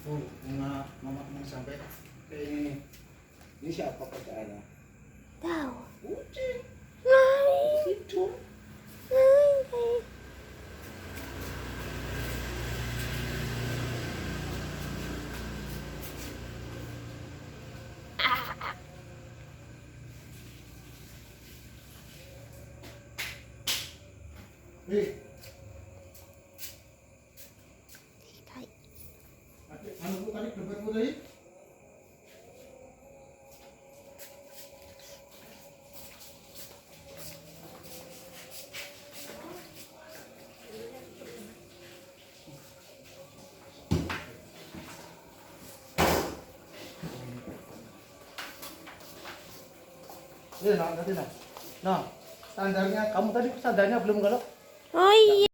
Oh, mama mau sampai kayak ini nih. Ini siapa kerjaannya? Tahu. Kucing. Nai. Tidur. Nai. Eh, Kai. anu bu tadi dompet bu tadi? Nah, nanti nah. Nah, standarnya kamu tadi standarnya belum kalau? Oh iya.